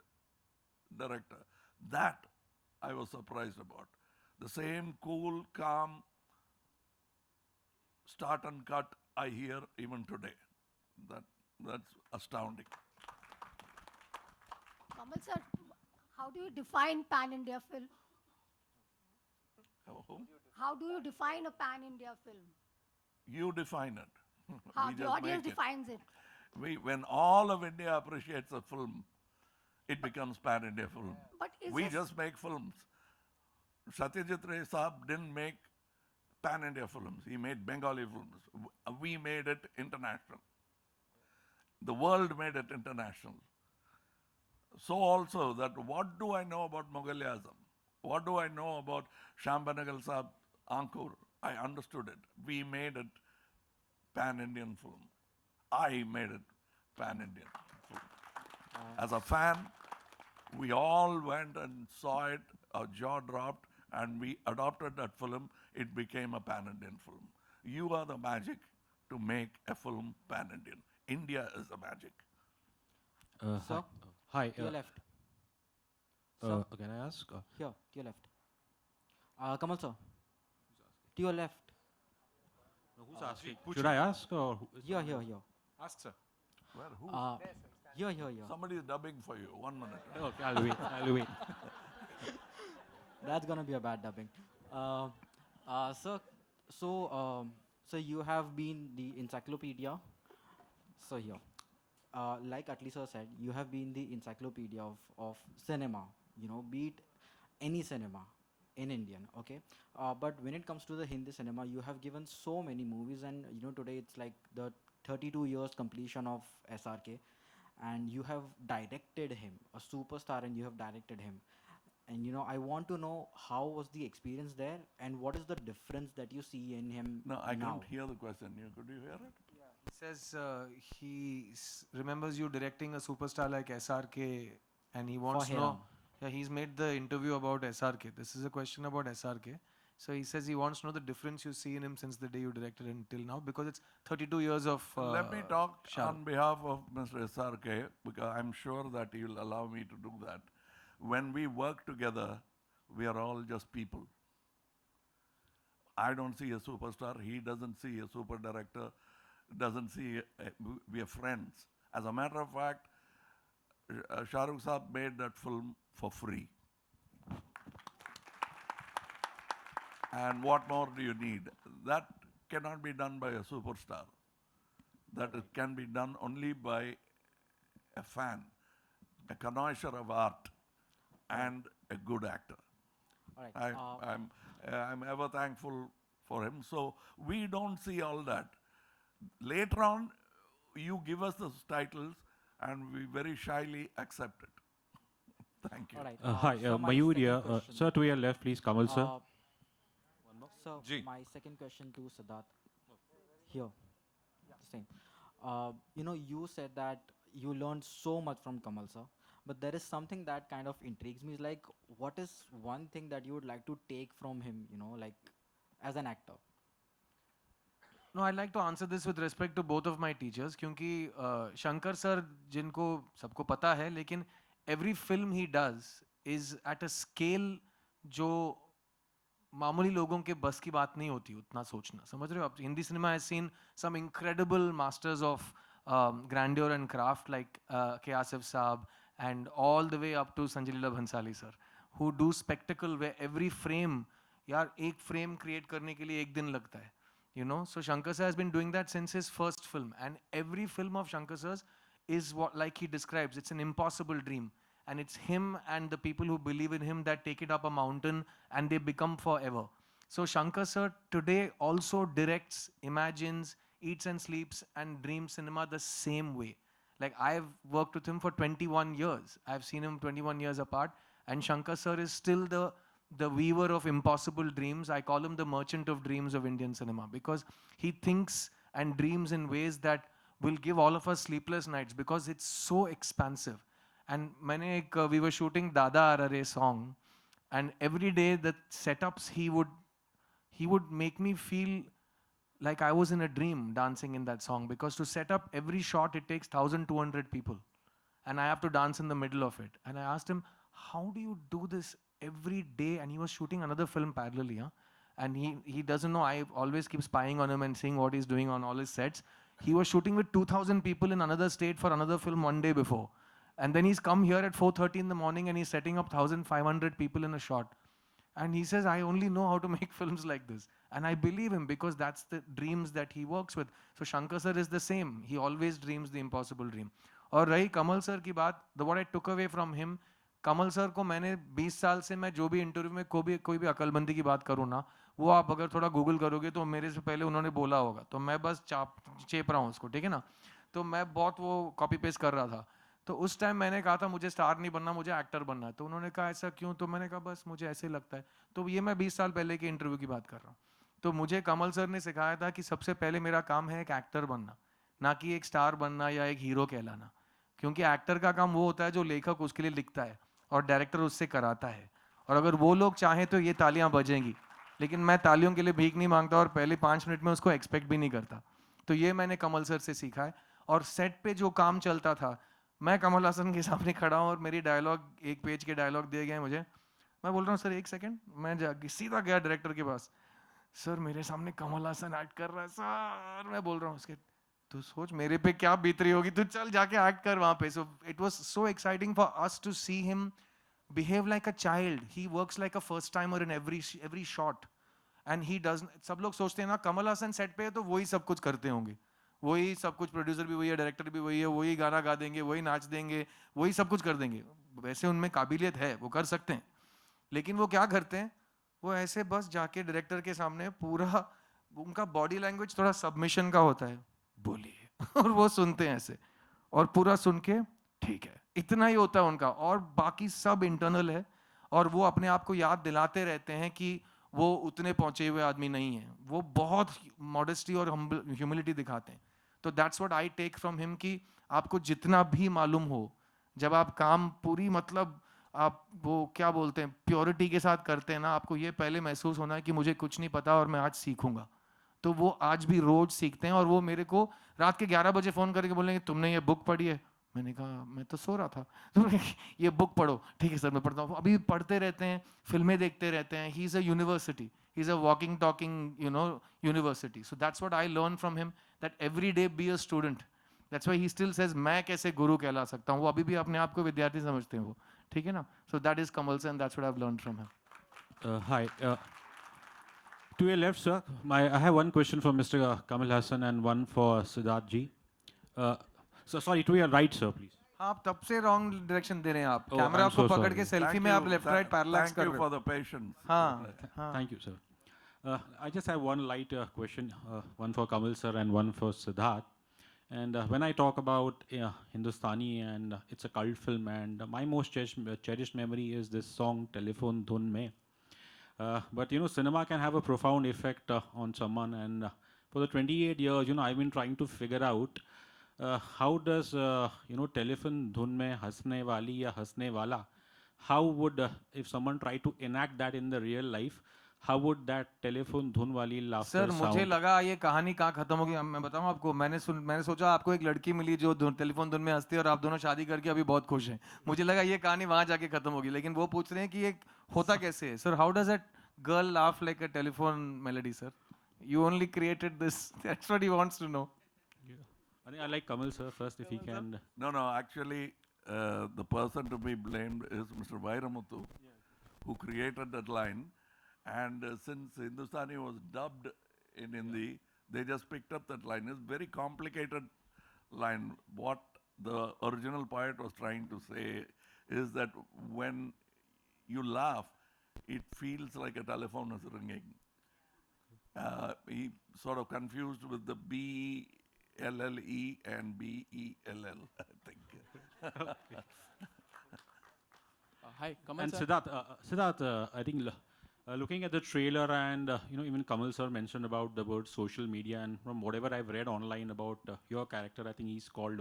director. That I was surprised about. The same cool, calm, start and cut I hear even today. That's astounding. Kamal sir, how do you define pan-India film? Oh, How do you define a pan-India film? you define it. How We the just audience make it. defines it. When all of India appreciates a film, it becomes pan-India film. But is We this- just make films. Satyajit Ray Saab didn't make pan-India films. He made Bengali films. We made it international. The world made it international. So also that what do I know about Mughal Azam? What do I know about Shambhanagal Saab Ankur? I understood it. We made it pan-Indian film. I made it pan-Indian film. As a fan, we all went and saw it, our jaw dropped, and we adopted that film. It became a pan-Indian film. You are the magic to make a film pan-Indian. India is the magic. Sir, Hi. to your left. Sir, Can I ask? here, to your left. Kamal sir, to your left. Who's asking? Should I ask or? Here. Ask, sir. Where? Who? Here. Somebody is dubbing for you. 1 minute. Okay, I'll wait. That's gonna be a bad dubbing. Sir, so you have been the encyclopedia. So here, like Atli sir said, you have been the encyclopedia of cinema. Be it any cinema in Indian, okay? But when it comes to the Hindi cinema, you have given so many movies, and today it's like the 32 years completion of SRK, and you have directed him, a superstar, and you have directed him. And I want to know how was the experience there, and what is the difference that you see in him No, I now? couldn't hear the question. Could you hear it? He says he remembers you directing a superstar like SRK, and he wants to know. Hiram. Yeah, he's made the interview about SRK. This is a question about SRK. So he says he wants to know the difference you see in him since the day you directed him till now, because it's 32 years of. Let me talk Shah. on behalf of Mr. SRK, because I'm sure that he will allow me to do that. When we work together, we are all just people. I don't see a superstar. He doesn't see a super director. Doesn't see. We are friends. As a matter of fact, Shah Rukh Saab made that film for free. And what more do you need? That cannot be done by a superstar. That it can be done only by a fan, a connoisseur of art, and a good actor. All right. I'm ever thankful for him. So we don't see all that. Later on, you give us those titles, and we very shyly accept it. Thank you. All right. Hi, so my Mayur second here. question- Sir, to your left, please, Kamal sir. So Ji. my second question to Siddharth. Here, the same. You said that you learned so much from Kamal sir, but there is something that kind of intrigues me. Is like, what is one thing that you would like to take from him? You know, like as an actor. No, I'd like to answer this with respect to both of my teachers क्योंकि Shankar sir जिनको सबको पता है लेकिन every film he does is at a scale जो मामूली लोगों के बस की बात नहीं होती उतना सोचना समझ रहे हो आप Hindi cinema has seen some incredible masters of grandeur and craft like K. Asif Saab and all the way up to Sanjay Leela Bhansali sir who do spectacle where every frame यार एक frame create करने के लिए एक दिन लगता है you know. So Shankar sir has been doing that since his first film, and every film of Shankar sir's is what, like he describes, it's an impossible dream, and it's him and the people who believe in him that take it up a mountain and they become forever. So Shankar sir today also directs, imagines, eats and sleeps and dreams cinema the same way. Like I've worked with him for 21 years. I've seen him 21 years apart, and Shankar sir is still the weaver of impossible dreams. I call him the merchant of dreams of Indian cinema because he thinks and dreams in ways that will give all of us sleepless nights because it's so expansive. And we were shooting Dada Arare song, and every day the setups he would make me feel like I was in a dream dancing in that song because to set up every shot it takes 1,200 people, and I have to dance in the middle of it. And I asked him, how do you do this every day? And he was shooting another film parallelly, huh? And he doesn't know, I always keep spying on him and seeing what he's doing on all his sets. He was shooting with 2,000 people in another state for another film one day before. And then he's come here at 4:30 in the morning and he's setting up 1,500 people in a shot. And he says, I only know how to make films like this. And I believe him because that's the dreams that he works with. So Shankar sir is the same. He always dreams the impossible dream. और रही कमल sir की बात, what I took away from him, Kamal sir को मैंने 20 साल से मैं जो भी इंटरव्यू में कोई भी अकलमंदी की बात करूँ ना, वो आप अगर थोड़ा गूगल करोगे तो मेरे से पहले उन्होंने बोला होगा, तो मैं बस चेप रहा हूँ उसको, ठीक है ना. तो मैं बहुत वो कॉपी पेस्ट कर रहा था. तो उस टाइम मैंने कहा था मुझे स्टार नहीं बनना, मुझे एक्टर बनना है. तो उन्होंने कहा ऐसा क्यों? तो मैंने कहा बस मुझे ऐसे लगता है. तो ये मैं 20 साल पहले के इंटरव्यू की बात कर रहा हूँ. तो मुझे कमल सर ने सिखाया था कि सबसे पहले मेरा काम है एक एक्टर बनना, ना कि एक स्टार बनना या एक हीरो कहलाना. क्योंकि एक्टर का काम वो होता है जो लेखक उसके लिए लिखता है और डायरेक्टर उससे कराता है. और अगर वो लोग चाहें तो ये तालियां बजेंगी, लेकिन मैं तालियों के लिए भीख नहीं मांगता और पहले 5 मिनट में उसको एक्सपेक्ट भी नहीं करता. तो ये मैंने कमल सर से सीखा है. और सेट पे जो काम चलता था, मैं कमल हासन के सामने खड़ा हूँ और मेरी डायलॉग, 1 पेज के डायलॉग दिए गए मुझे. मैं बोल रहा हूँ सर 1 सेकेंड. मैं सीधा गया डायरेक्टर के पास, सर मेरे सामने कमल हासन एक्ट कर रहा है सर. मैं बोल रहा हूँ उसके, तू सोच मेरे पे क्या बीत रही होगी, तू चल जाके एक्ट कर वहाँ पे. So it was so exciting for us to see him behave like a child. He works like a first timer in every shot, and he does. सब लोग सोचते हैं ना कमल हासन सेट पे है तो वही सब कुछ करते होंगे, वही सब कुछ, प्रोड्यूसर भी वही है, डायरेक्टर भी वही है, वही गाना गा देंगे, वही नाच देंगे, वही सब कुछ कर देंगे. वैसे उनमें काबिलियत है, वो कर सकते हैं, लेकिन वो क्या करते हैं, वो ऐसे बस जाके डायरेक्टर के सामने पूरा, उनका बॉडी लैंग्वेज थोड़ा सबमिशन का होता है, बोलिए और वो सुनते हैं ऐसे और पूरा सुन के ठीक है, इतना ही होता है उनका. और बाकी सब इंटरनल है और वो अपने आप को याद दिलाते रहते हैं कि वो उतने पहुंचे हुए आदमी नहीं है. वो बहुत मॉडेस्टी और ह्यूमिलिटी दिखाते हैं. तो that's what I take from him कि आपको जितना भी मालूम हो, जब आप काम पूरी मतलब आप वो क्या बोलते हैं प्योरिटी के साथ करते हैं ना, आपको ये पहले महसूस होना है कि मुझे कुछ नहीं पता और मैं आज सीखूंगा. तो वो आज भी रोज सीखते हैं. और वो मेरे को रात के 11 बजे फ़ोन करके बोलेंगे तुमने ये बुक पढ़ी है. मैंने कहा मैं तो सो रहा था. तो ये बुक पढ़ो. ठीक है सर मैं पढ़ता हूँ. अभी पढ़ते रहते हैं, फिल्में देखते रहते हैं. He is a university, he is a walking talking university. So that's what I learn from him, that every day be a student. That's why he still says मैं कैसे गुरु कहला सकता हूँ. वो अभी भी अपने आप को विद्यार्थी समझते हैं वो, ठीक है ना. So that is Kamal sir and that's what I have learned from him. Hi. To your left, sir, I have one question for Mr. Kamal Haasan and one for Siddharth ji. So sorry, to your right, sir, please. आप तब से wrong direction दे रहे हैं. आप Oh, camera I'm आपको so पकड़ sorry. के selfie में आप लेफ्ट राइट पैरेलैक्स कर Thank रहे you हो. for the patience. हाँ, हाँ. Thank you, sir. I just have one light question, one for Kamal sir and one for Siddharth. And when I talk about Hindustani, and it's a cult film, and my most cherished memory is this song Telephone Dhun Mein. But you know, cinema can have a profound effect on someone, and for the 28 years, you know, I've been trying to figure out how does telephone धुन में हंसने वाली या हंसने वाला, how would if someone try to enact that in the real life, how would that telephone धुन वाली laughter sir मुझे sound? लगा ये कहानी कहाँ खत्म होगी, मैं बताऊँ आपको, मैंने सोचा आपको एक लड़की मिली जो टेलीफोन धुन में हंसती है और आप दोनों शादी करके अभी बहुत खुश हैं, मुझे लगा ये कहानी वहां जाके खत्म होगी, लेकिन वो पूछ रहे हैं कि ये होता कैसे है sir, how does that girl laugh like a telephone melody sir, you only created this, that's what he wants to know. I like Kamal sir first if he can. No, actually, the person to be blamed is Mr. Vairamuthu, who created that line. And since Hindustani was dubbed in Hindi, they just picked up that line. It's a very complicated line. What the original poet was trying to say is that when you laugh, it feels like a telephone is ringing. He sort of confused with the B-L-L-E and B-E-L-L, I think. Hi, Kamal And sir. Siddharth, I think looking at the trailer and even Kamal sir mentioned about the word social media, and from whatever I've read online about your character, I think he's called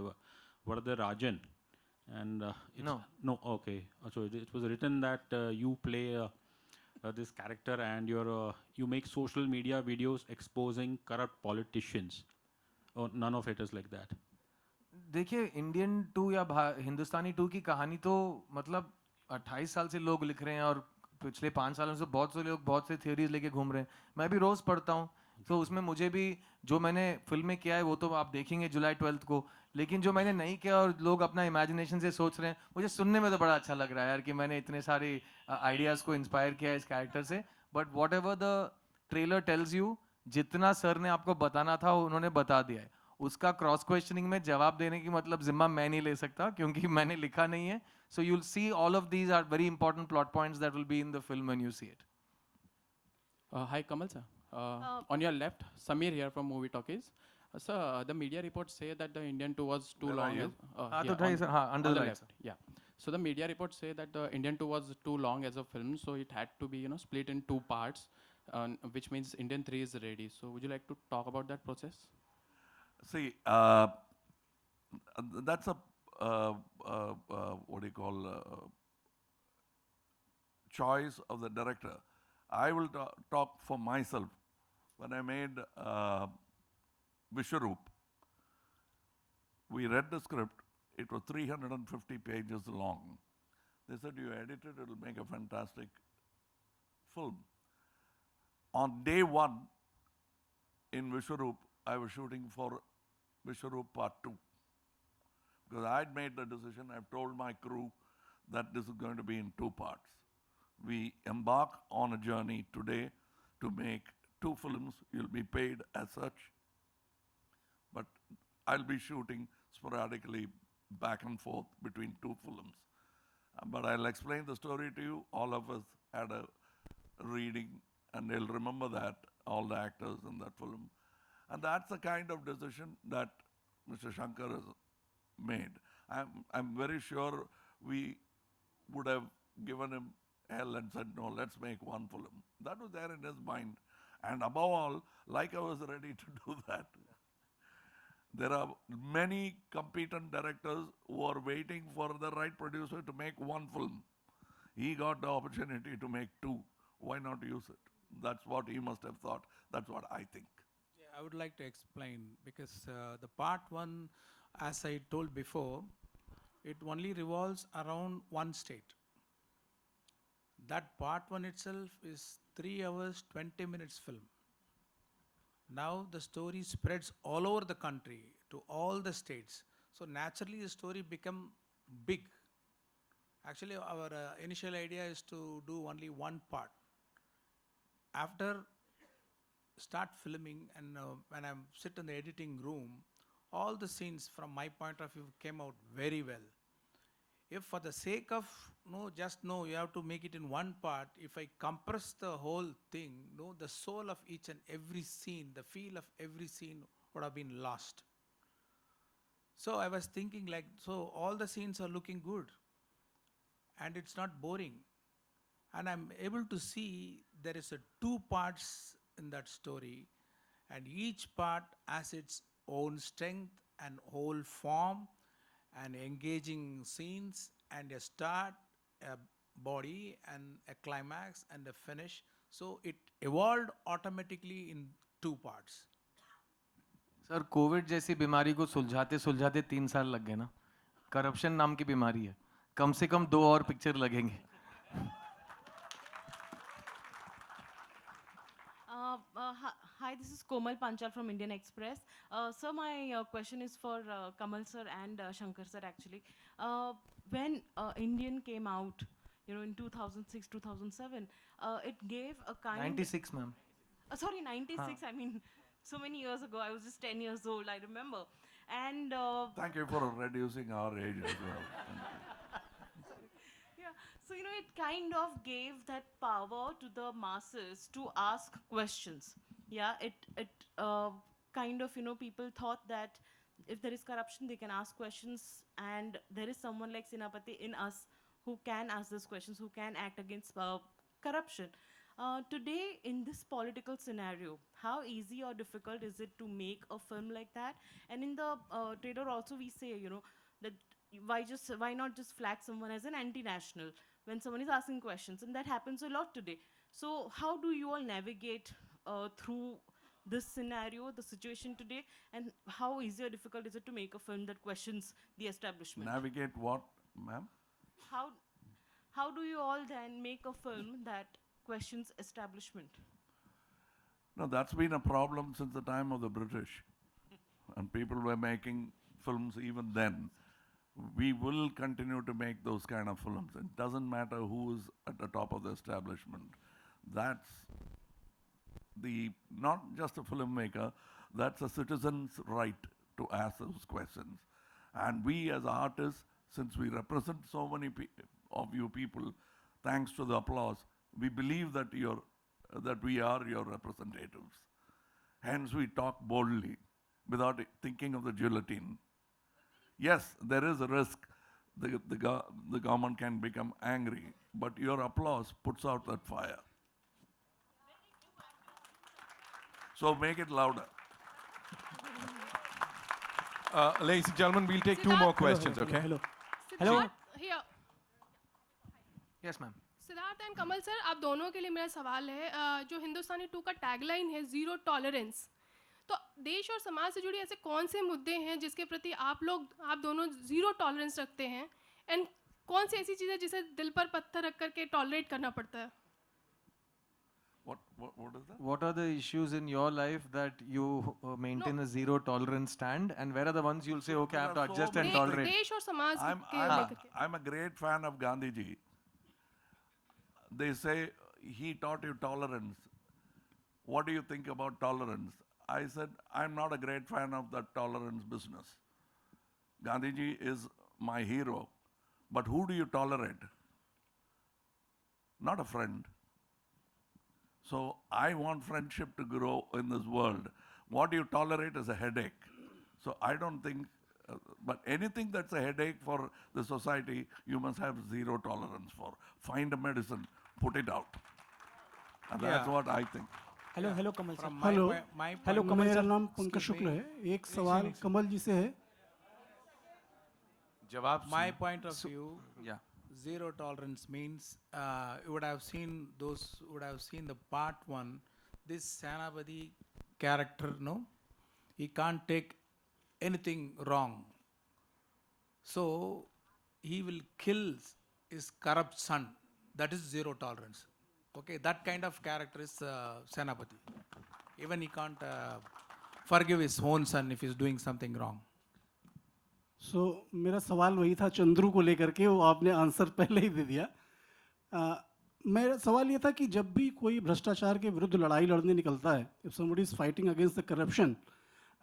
Vardha Rajan. And no, okay. So it was written that you play this character and you make social media videos exposing corrupt politicians. Oh, none of it is like that. देखिए Indian 2 या हिंदुस्तानी 2 की कहानी तो मतलब 28 साल से लोग लिख रहे हैं और पिछले 5 सालों से बहुत से लोग बहुत से थ्योरीज लेके घूम रहे हैं, मैं भी रोज पढ़ता हूँ, तो उसमें मुझे भी जो मैंने फिल्म में किया है वो तो आप देखेंगे जुलाई 12 को, लेकिन जो मैंने नहीं किया और लोग अपना इमेजिनेशन से सोच रहे हैं, मुझे सुनने में तो बड़ा अच्छा लग रहा है यार कि मैंने इतने सारे आइडियाज़ को इंस्पायर किया है इस कैरेक्टर से, but what ever the trailer tells you, जितना सर ने आपको बताना था उन्होंने बता दिया है, उसका क्रॉस क्वेश्चनिंग में जवाब देने की मतलब जिम्मा मैं नहीं ले सकता क्योंकि मैंने लिखा नहीं है, so you'll see all of these are very important plot points that will be in the film when you see it. Hi, Kamal sir. On your left, Samir here from Movie Talkies. Sir, the media reports say that the Indian 2 was too Where long. are you? Under the lights. left. Yeah. So the media reports say that the Indian 2 was too long as a film, so it had to be split in 2 parts, which means Indian 3 is ready. So would you like to talk about that process? See, that's a what do you call choice of the director. I will talk for myself. When I made Vishwaroop, we read the script. It was 350 pages long. They said, you edit it, it'll make a fantastic film. On day 1 in Vishwaroop, I was shooting for Vishwaroop Part 2. Because I'd made the decision, I've told my crew that this is going to be in 2 parts. We embark on a journey today to make 2 films. You'll be paid as such. But I'll be shooting sporadically back and forth between 2 films. But I'll explain the story to you. All of us had a reading, and they'll remember that, all the actors in that film. And that's the kind of decision that Mr. Shankar has made. I'm very sure we would have given him hell and said, no, let's make 1 film. That was there in his mind. And above all, like I was ready to do that. There are many competent directors who are waiting for the right producer to make 1 film. He got the opportunity to make 2. Why not use it? That's what he must have thought. That's what I think. Yeah, I would like to explain because the part 1, as I told before, it only revolves around 1 state. That part 1 itself is 3 hours, 20 minutes film. Now the story spreads all over the country to all the states. So naturally the story become big. Actually our initial idea is to do only 1 part. After start filming and when I sit in the editing room, all the scenes from my point of view came out very well. If for the sake of you have to make it in 1 part, if I compress the whole thing, the soul of each and every scene, the feel of every scene would have been lost. So I was thinking like, so all the scenes are looking good and it's not boring. And I'm able to see there is 2 parts in that story, and each part has its own strength and whole form and engaging scenes and a start, a body and a climax and a finish. So it evolved automatically in two parts. Sir Covid जैसी बीमारी को सुलझाते सुलझाते 3 साल लग गए ना. Corruption नाम की बीमारी है, कम से कम 2 और पिक्चर लगेंगे. Hi, this is Komal Panchal from Indian Express. Sir, my question is for Kamal sir and Shankar sir actually. When Indian came out, you know, in 2006, 2007, it gave a kind... 96 ma'am. Sorry, 96, I mean, so many years ago. I was just 10 years old, I remember. And... Thank you for reducing our age as well. Yeah, so you know, it kind of gave that power to the masses to ask questions. Yeah, it kind of, you know, people thought that if there is corruption, they can ask questions, and there is someone like Senapati in us who can ask those questions, who can act against corruption. Today, in this political scenario, how easy or difficult is it to make a film like that? And in the trailer also we say, you know, that why not just flag someone as an anti-national when someone is asking questions, and that happens a lot today. So how do you all navigate through this scenario, the situation today, and how easy or difficult is it to make a film that questions the establishment? Navigate what, ma'am? How do you all then make a film that questions establishment? No, that's been a problem since the time of the British. And people were making films even then. We will continue to make those kind of films. It doesn't matter who is at the top of the establishment. That's not just a filmmaker, that's a citizen's right to ask those questions. And we as artists, since we represent so many of you people, thanks to the applause, we believe that we are your representatives. Hence we talk boldly without thinking of the guillotine. Yes, there is a risk the government can become angry, but your applause puts out that fire. So make it louder. Ladies and gentlemen, we'll take two more questions, okay? Hello. Here. Yes, ma'am. Siddharth and Kamal sir, आप दोनों के लिए मेरा सवाल है, जो हिंदुस्तानी 2 का tagline है जीरो टॉलरेंस, तो देश और समाज से जुड़े ऐसे कौन से मुद्दे हैं जिसके प्रति आप दोनों जीरो टॉलरेंस रखते हैं, एंड कौन सी ऐसी चीज़ है जिसे दिल पर पत्थर रख करके टॉलरेट करना पड़ता है? What is that? What are the issues in your life that you maintain a zero tolerance stand, and where are the ones you'll say, okay, I have to adjust and tolerate? देश और समाज के लेकर. I'm a great fan of Gandhiji. They say he taught you tolerance. What do you think about tolerance? I said, I'm not a great fan of the tolerance business. Gandhiji is my hero. But who do you tolerate? Not a friend. So I want friendship to grow in this world. What you tolerate is a headache. So I don't think, but anything that's a headache for the society, you must have zero tolerance for. Find a medicine, put it out. And that's what I think. Hello Kamal sir. Hello Kamal, मेरा नाम पंकज शुक्ल है. एक सवाल कमल जी से है. जवाब. My point of view, zero tolerance means you would have seen those who would have seen the part 1. This Senapati character, no, he can't take anything wrong. So he will kill his corrupt son. That is zero tolerance. Okay, that kind of character is Senapati. Even he can't forgive his own son if he's doing something wrong. सो मेरा सवाल वही था चंद्रू को लेकर के, वो आपने answer पहले ही दे दिया. मेरा सवाल ये था कि जब भी कोई भ्रष्टाचार के विरुद्ध लड़ाई लड़ने निकलता है, if somebody is fighting against the corruption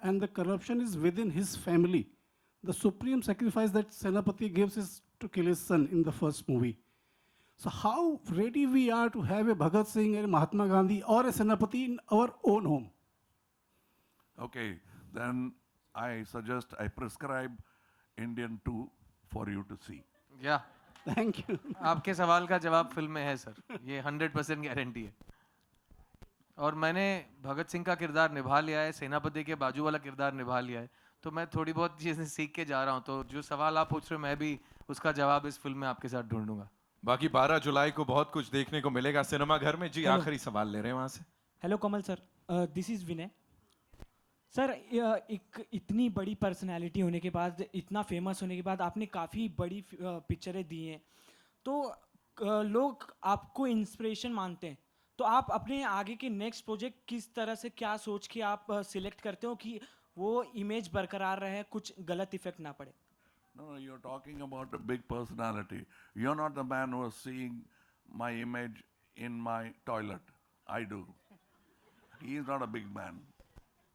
and the corruption is within his family, the supreme sacrifice that Senapathy gives is to kill his son in the first movie. So how ready we are to have a Bhagat Singh and Mahatma Gandhi or a Senapati in our own home? Okay, then I suggest I prescribe Indian 2 for you to see. Yeah. Thank you. आपके सवाल का जवाब film में है sir, ये 100% guarantee है. और मैंने भगत सिंह का किरदार निभा लिया है, सेनापति के बाजू वाला किरदार निभा लिया है, तो मैं थोड़ी बहुत चीज़ें सीख के जा रहा हूँ, तो जो सवाल आप पूछ रहे हो मैं भी उसका जवाब इस फिल्म में आपके साथ ढूंढूंगा। बाकी 12 जुलाई को बहुत कुछ देखने को मिलेगा सिनेमा घर में। जी आखिरी सवाल ले रहे हैं वहां से। Hello Kamal sir, this is Vinay sir. एक इतनी बड़ी पर्सनालिटी होने के बाद, इतना फेमस होने के बाद आपने काफ़ी बड़ी पिक्चरें दी हैं, तो लोग आपको इंस्पिरेशन मानते हैं, तो आप अपने आगे के नेक्स्ट प्रोजेक्ट किस तरह से, क्या सोच के आप सिलेक्ट करते हो कि वो इमेज बरकरार रहे, कुछ गलत इफेक्ट ना पड़े? No, you're talking about a big personality. You're not the man who is seeing my image in my toilet. I do. He is not a big man.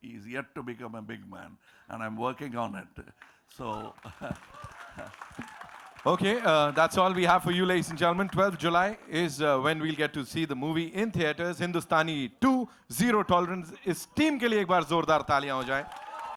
He is yet to become a big man, and I'm working on it. So, Okay, that's all we have for you, ladies and gentlemen. 12th July is when we'll get to see the movie in theaters. Hindustani 2, Zero Tolerance. इस team के लिए एक बार जोरदार तालियां हो जाएं.